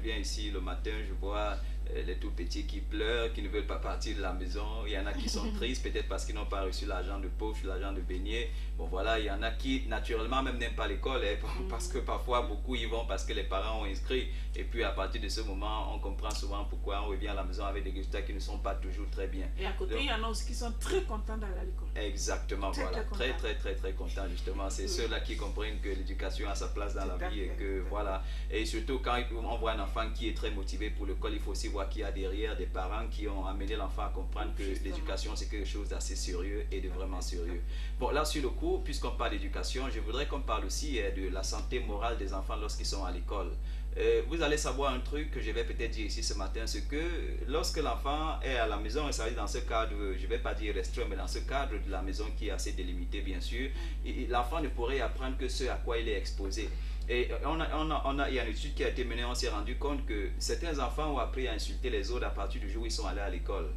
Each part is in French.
viens ici le matin, je vois les tout petits qui pleurent, qui ne veulent pas partir de la maison. Il y en a qui sont tristes, peut-être parce qu'ils n'ont pas reçu l'argent de poche, l'argent de beignet. Bon voilà, il y en a qui naturellement même n'aiment pas l'école, hein, parce que parfois beaucoup y vont parce que les parents ont inscrit. Et puis à partir de ce moment, on comprend souvent pourquoi on revient à la maison avec des résultats qui ne sont pas toujours très bien. Et à côté, il y en a aussi qui sont très contents d'aller à l'école. Exactement, voilà. Très contents justement. C'est ceux-là qui comprennent que l'éducation a sa place dans la vie et que voilà. Et surtout quand on voit un enfant qui est très motivé pour l'école, il faut aussi voir qu'il y a derrière des parents qui ont amené l'enfant à comprendre que l'éducation c'est quelque chose d'assez sérieux et de vraiment sérieux. Bon, là sur le cours, puisqu'on parle d'éducation, je voudrais qu'on parle aussi de la santé morale des enfants lorsqu'ils sont à l'école. Vous allez savoir un truc que je vais peut-être dire ici ce matin, c'est que lorsque l'enfant est à la maison, et ça veut dire dans ce cadre, je ne vais pas dire restreint, mais dans ce cadre de la maison qui est assez délimité bien sûr, l'enfant ne pourrait apprendre que ce à quoi il est exposé. Et il y a une étude qui a été menée, on s'est rendu compte que certains enfants ont appris à insulter les autres à partir du jour où ils sont allés à l'école.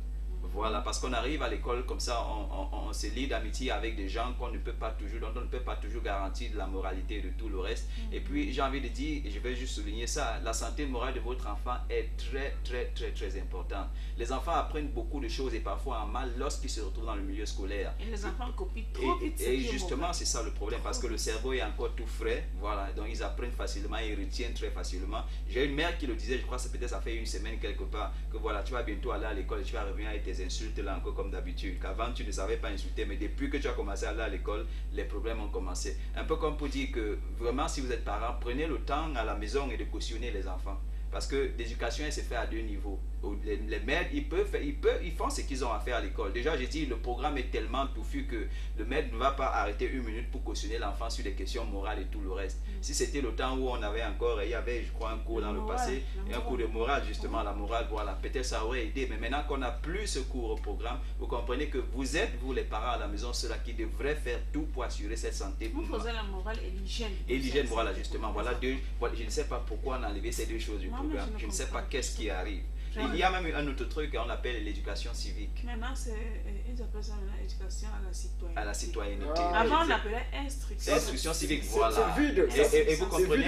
Voilà, parce qu'on arrive à l'école comme ça, on se lie d'amitié avec des gens qu'on ne peut pas toujours, dont on ne peut pas toujours garantir de la moralité et de tout le reste. Et puis j'ai envie de dire, et je vais juste souligner ça, la santé morale de votre enfant est très importante. Les enfants apprennent beaucoup de choses et parfois en mal lorsqu'ils se retrouvent dans le milieu scolaire. Et les enfants copient trop vite. Et justement, c'est ça le problème, parce que le cerveau est encore tout frais, voilà, donc ils apprennent facilement et retiennent très facilement. J'ai une mère qui le disait, je crois que peut-être ça fait une semaine quelque part, que voilà, tu vas bientôt aller à l'école et tu vas revenir avec tes insultes là encore comme d'habitude, qu'avant tu ne savais pas insulter, mais depuis que tu as commencé à aller à l'école, les problèmes ont commencé. Un peu comme pour dire que vraiment si vous êtes parent, prenez le temps à la maison et de cautionner les enfants. Parce que l'éducation, elle se fait à deux niveaux. Les maîtres, ils font ce qu'ils ont à faire à l'école. Déjà, j'ai dit, le programme est tellement touffu que le maître ne va pas arrêter une minute pour cautionner l'enfant sur des questions morales et tout le reste. Si c'était le temps où on avait encore, il y avait, je crois, un cours dans le passé, et un cours de morale, justement, la morale, voilà, peut-être ça aurait aidé. Mais maintenant qu'on n'a plus ce cours au programme, vous comprenez que vous êtes, vous les parents à la maison, ceux-là qui devraient faire tout pour assurer cette santé. Vous faisiez la morale et l'hygiène. Et l'hygiène, voilà, justement, voilà deux. Voilà, je ne sais pas pourquoi on a enlevé ces deux choses du programme. Je ne sais pas qu'est-ce qui arrive. Il y a même un autre truc qu'on appelle l'éducation civique. Maintenant, ils appellent ça l'éducation à la citoyenneté. À la citoyenneté. Avant, on appelait instruction. Instruction civique, voilà. C'est vide. Et vous comprenez.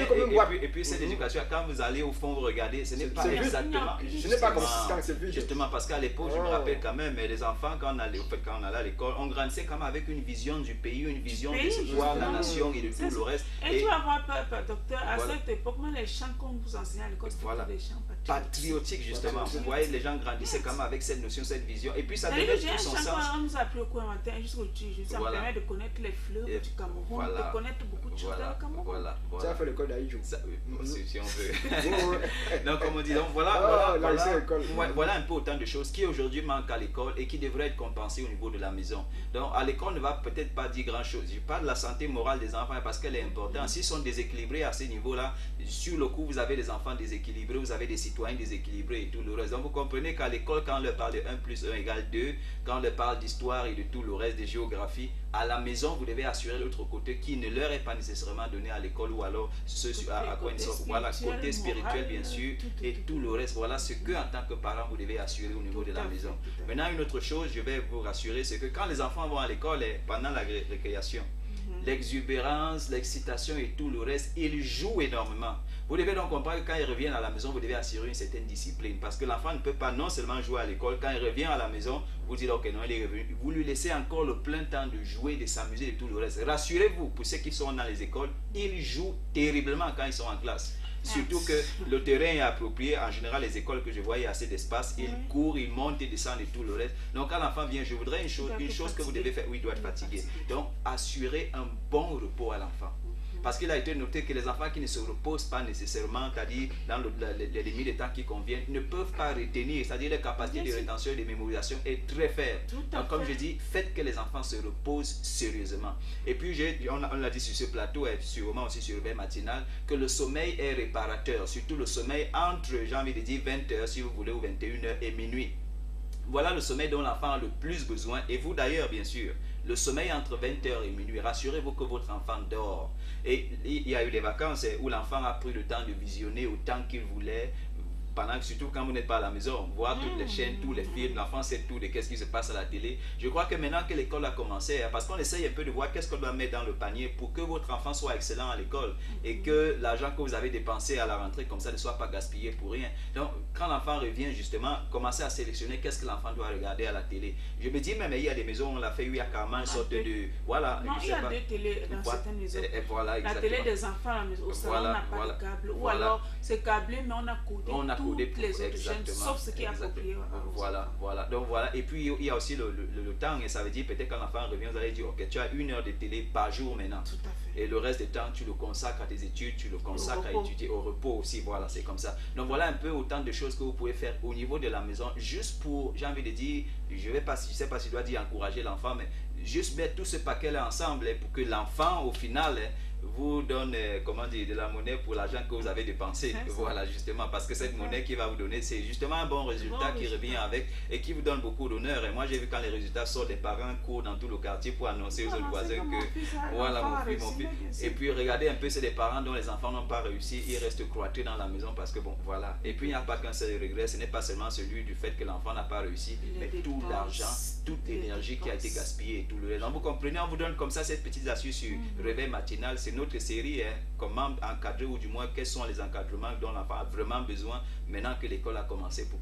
Et puis cette éducation, quand vous allez au fond, vous regardez, ce n'est pas exactement. Ce n'est pas comme quand c'est vide. Justement, parce qu'à l'époque, je me rappelle quand même, les enfants, quand on allait à l'école, on grandissait quand même avec une vision du pays, une vision de ce qu'est la nation et de tout le reste. Et tu vas voir, docteur, à cette époque, même les chants qu'on vous enseignait à l'école, c'était des chants patriotiques, justement. Vous voyez, les gens grandissaient quand même avec cette notion, cette vision. Et puis ça donnait tout son sens. On nous a appris au cours matin jusqu'au ça me permet de connaître les fleurs du Cameroun, de connaître beaucoup de choses dans le Cameroun. Ça a fait l'école d'Aïdjou. Si on veut. Donc, comme on dit, donc voilà un peu autant de choses qui aujourd'hui manquent à l'école et qui devraient être compensées au niveau de la maison. Donc, à l'école ne va peut-être pas dire grand-chose. Je parle de la santé morale des enfants parce qu'elle est importante. S'ils sont déséquilibrés à ce niveau-là, sur le coup, vous avez des enfants déséquilibrés, vous avez des citoyens déséquilibrés et tout le reste. Donc, vous comprenez qu'à l'école, quand on leur parle de 1 plus 1 égale 2, quand on leur parle d'histoire et de tout le reste, de géographie, à la maison, vous devez assurer l'autre côté qui ne leur est pas nécessairement donné à l'école ou alors ce à quoi ils sont. Voilà, côté spirituel, bien sûr, et tout le reste. Voilà ce que, en tant que parent, vous devez assurer au niveau de la maison. Maintenant, une autre chose, je vais vous rassurer, c'est que quand les enfants vont à l'école, pendant la récréation, l'exubérance, l'excitation et tout le reste, ils jouent énormément. Vous devez donc comprendre que quand ils reviennent à la maison, vous devez assurer une certaine discipline. Parce que l'enfant ne peut pas non seulement jouer à l'école, quand il revient à la maison, vous dites ok, non, il est revenu. Vous lui laissez encore le plein temps de jouer, de s'amuser et tout le reste. Rassurez-vous, pour ceux qui sont dans les écoles, ils jouent terriblement quand ils sont en classe. Surtout que le terrain est approprié. En général, les écoles que je vois, il y a assez d'espace. Ils courent, ils montent et descendent et tout le reste. Donc, quand l'enfant vient, je voudrais une chose que vous devez faire. Oui, il doit être fatigué. Donc, assurer un bon repos à l'enfant. Parce qu'il a été noté que les enfants qui ne se reposent pas nécessairement, c'est-à-dire dans les limites de temps qui conviennent, ne peuvent pas retenir, c'est-à-dire la capacité de rétention et de mémorisation est très faible. Donc comme je dis, faites que les enfants se reposent sérieusement. Et puis on l'a dit sur ce plateau et sûrement aussi sur le bain matinal, que le sommeil est réparateur, surtout le sommeil entre, j'ai envie de dire 20h si vous voulez, ou 21h et minuit. Voilà le sommeil dont l'enfant a le plus besoin, et vous d'ailleurs bien sûr. Le sommeil entre 20h et minuit, rassurez-vous que votre enfant dort. Et il y a eu des vacances où l'enfant a pris le temps de visionner autant qu'il voulait. surtout quand vous n'êtes pas à la maison, voir toutes les chaînes, tous les films, l'enfant sait tout de qu'est-ce qui se passe à la télé. Je crois que maintenant que l'école a commencé, parce qu'on essaye un peu de voir qu'est-ce qu'on doit mettre dans le panier pour que votre enfant soit excellent à l'école et que l'argent que vous avez dépensé à la rentrée comme ça ne soit pas gaspillé pour rien. Donc, quand l'enfant revient justement, commencez à sélectionner qu'est-ce que l'enfant doit regarder à la télé. Je me dis même, il y a des maisons où on l'a fait, où il y a carrément une sorte de... Voilà. Non, il y a deux télés dans certaines maisons. Voilà, la télé des enfants à la maison, au salon, on n'a pas de câble. Ou alors, c'est câblé, mais on a codé toutes les autres chaînes, sauf ce qui est approprié. Voilà. Donc voilà. Et puis, il y a aussi le temps, et ça veut dire peut-être quand l'enfant revient, vous allez dire, ok, tu as 1 heure de télé par jour maintenant. Tout à fait. Et le reste du temps, tu le consacres à tes études, tu le consacres à étudier, au repos aussi. Voilà, c'est comme ça. Donc voilà un peu autant de choses que vous pouvez faire au niveau de la maison, juste pour, j'ai envie de dire, je ne sais pas si je dois dire encourager l'enfant, mais juste mettre tout ce paquet-là ensemble pour que l'enfant, au final, vous donne, comment dire, de la monnaie pour l'argent que vous avez dépensé. Voilà, justement, parce que cette monnaie qui va vous donner, c'est justement un bon résultat qui revient avec et qui vous donne beaucoup d'honneur. Et moi, j'ai vu quand les résultats sortent, des parents courent dans tout le quartier pour annoncer aux autres voisins que, voilà, mon fils. Et puis, regardez un peu, c'est des parents dont les enfants n'ont pas réussi, ils restent cloîtrés dans la maison parce que, bon, voilà. Et puis, il n'y a pas qu'un seul regret, ce n'est pas seulement celui du fait que l'enfant n'a pas réussi, mais tout l'argent, toute l'énergie qui a été gaspillée et tout le reste. Donc, vous comprenez, on vous donne comme ça cette petite astuce sur réveil matinal. C'est notre série, comment encadrer, ou du moins quels sont les encadrements dont l'enfant a vraiment besoin maintenant que l'école a commencé pour